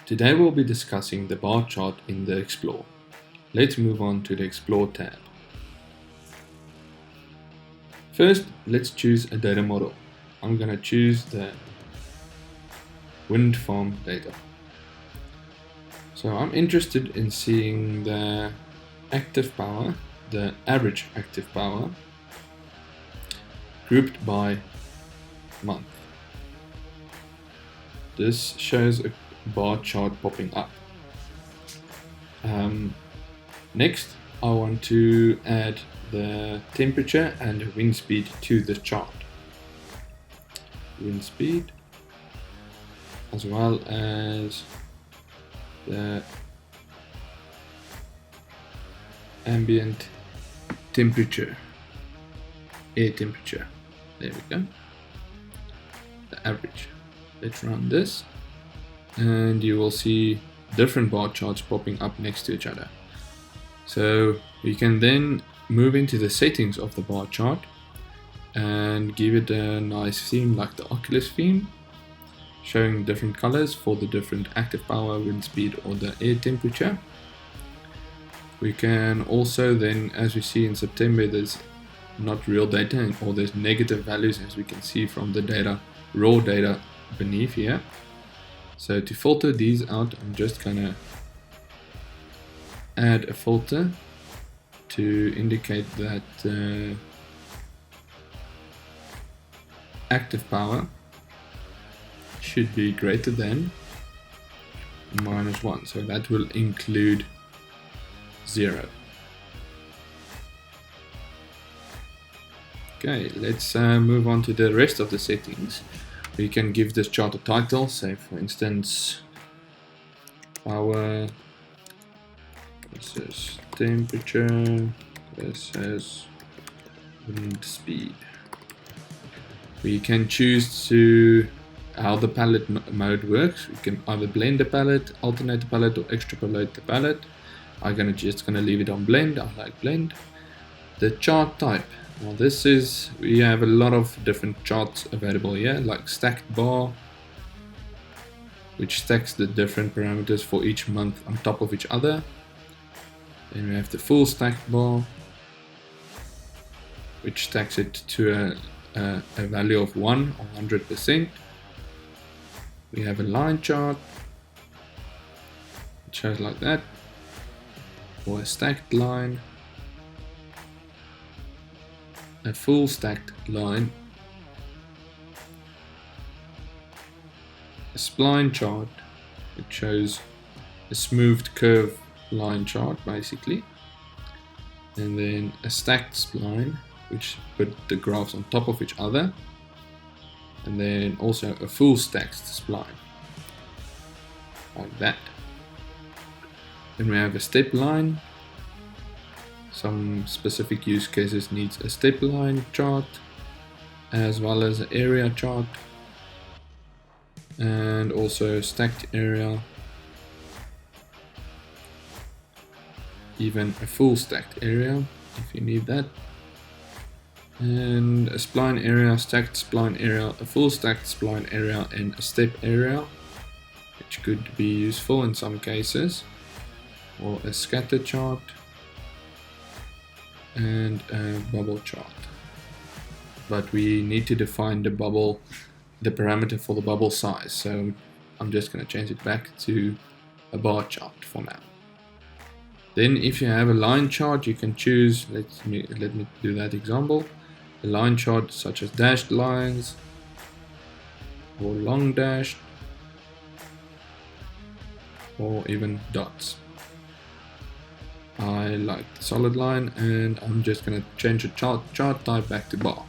Today we'll be discussing the bar chart in the Explore. Let's move on to the Explore tab. First, let's choose a data model. I'm going to choose the wind farm data. So I'm interested in seeing the active power, the average active power, grouped by month. This shows a bar chart popping up. Next, I want to add the temperature and the wind speed to the chart. Wind speed, as well as the ambient temperature, air temperature. There we go. The average. Let's run this, and you will see different bar charts popping up next to each other. So we can then move into the settings of the bar chart and give it a nice theme like the OQLIS theme, showing different colors for the different active power, wind speed, or the air temperature. We can also then, as we see in September, there's not real data or there's negative values, as we can see from the data, raw data beneath here. So to filter these out, I'm just gonna add a filter to indicate that active power should be greater than -1, so that will include 0. Okay, let's move on to the rest of the settings. We can give this chart a title, say for instance power versus temperature versus wind speed. We can choose to how the palette mode works. We can either blend the palette, alternate the palette, or extrapolate the palette. I'm just gonna leave it on blend. I like blend. The chart type. Now this is, we have a lot of different charts available here, like stacked bar, which stacks the different parameters for each month on top of each other. Then we have the full stacked bar, which stacks it to a value of 1 or 100%. We have a line chart, it shows like that, or a stacked line, a full stacked line, a spline chart, which shows a smoothed curve line chart basically, and then a stacked spline, which put the graphs on top of each other, and then also a full stacked spline like that. Then we have a step line. Some specific use cases needs a step line chart as well as an area chart, and also stacked area, even a full stacked area if you need that, and a spline area, stacked spline area, a full stacked spline area, and a step area, which could be useful in some cases, or a scatter chart, and a bubble chart. But we need to define the bubble, the parameter for the bubble size, so I'm just going to change it back to a bar chart for now. Then if you have a line chart, you can choose, let me do that example, a line chart such as dashed lines or long dashed or even dots. I like the solid line, and I'm just going to change the chart type back to bar.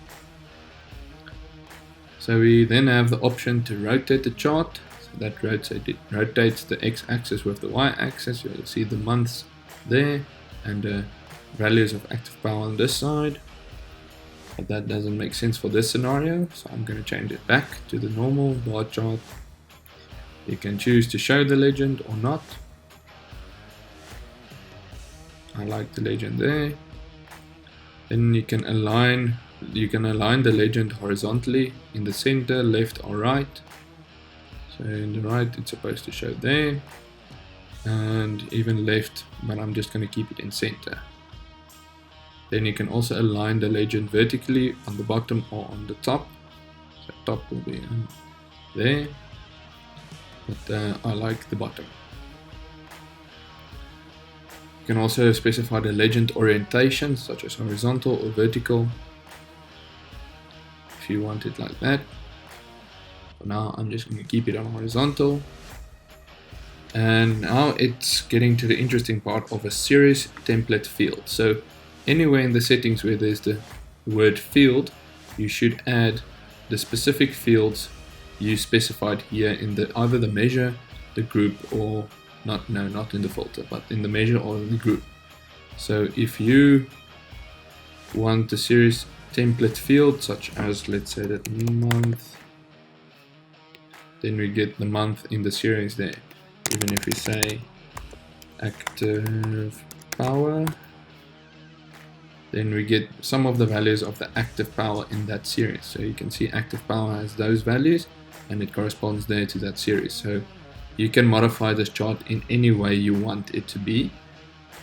So we then have the option to rotate the chart. So that rotates the x-axis with the y-axis. You'll see the months there and the values of active power on this side. But that doesn't make sense for this scenario, so I'm going to change it back to the normal bar chart. You can choose to show the legend or not. I like the legend there. Then you can align the legend horizontally in the center, left or right. So in the right it's supposed to show there, and even left, but I'm just going to keep it in center. Then you can also align the legend vertically on the bottom or on the top. So top will be there, but I like the bottom. You can also specify the legend orientation, such as horizontal or vertical, if you want it like that. For now I'm just going to keep it on horizontal. And now it's getting to the interesting part of a series template field. So anywhere in the settings where there's the word field, you should add the specific fields you specified here in the either the measure, the group, or not in the filter, but in the measure or in the group. So if you want the series template field, such as let's say that month, then we get the month in the series there. Even if we say active power, then we get some of the values of the active power in that series. So you can see active power has those values and it corresponds there to that series. So you can modify this chart in any way you want it to be.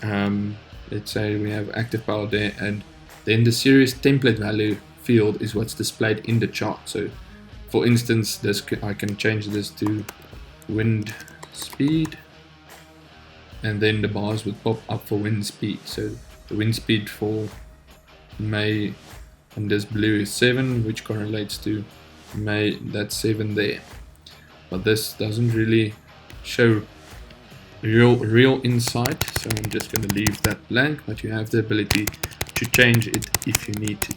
Let's say we have active power there, and then the series template value field is what's displayed in the chart. So for instance, I can change this to wind speed, and then the bars would pop up for wind speed. So the wind speed for May, and this blue is 7, which correlates to May, that's 7 there. But this doesn't really show real insight, so I'm just going to leave that blank, but you have the ability to change it if you need to.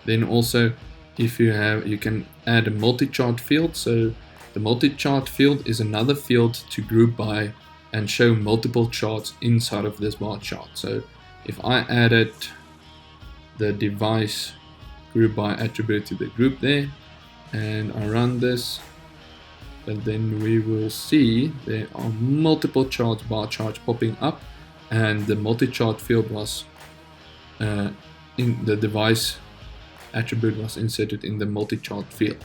Then also, if you can add a multi-chart field. So the multi-chart field is another field to group by and show multiple charts inside of this bar chart. So if I added the device group by attribute to the group there, and I run this, and then we will see there are multiple charts, bar charts popping up, and the multi-chart field was in the device attribute was inserted in the multi-chart field.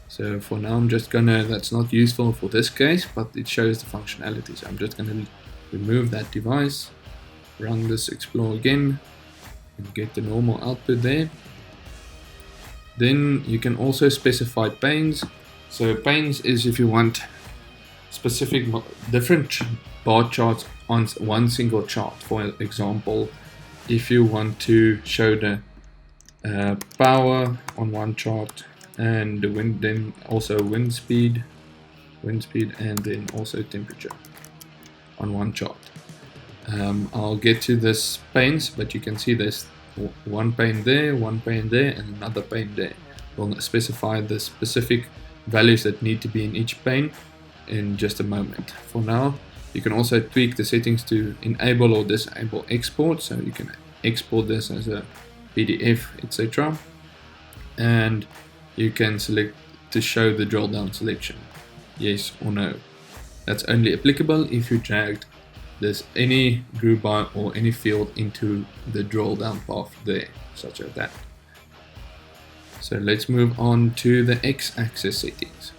So for now I'm just gonna, that's not useful for this case, but it shows the functionality. So I'm just gonna remove that device, run this explore again, and get the normal output there. Then you can also specify panes. So panes is if you want specific different bar charts on one single chart. For example, if you want to show the power on one chart, and the wind, then also wind speed, and then also temperature on one chart. I'll get to this panes, but you can see there's one pane there, and another pane there. We'll specify the specific values that need to be in each pane in just a moment. For now, you can also tweak the settings to enable or disable export, so you can export this as a PDF, etc. And you can select to show the drill down selection, yes or no. That's only applicable if you dragged this any group by or any field into the drill down path there, such as that. So let's move on to the x-axis settings.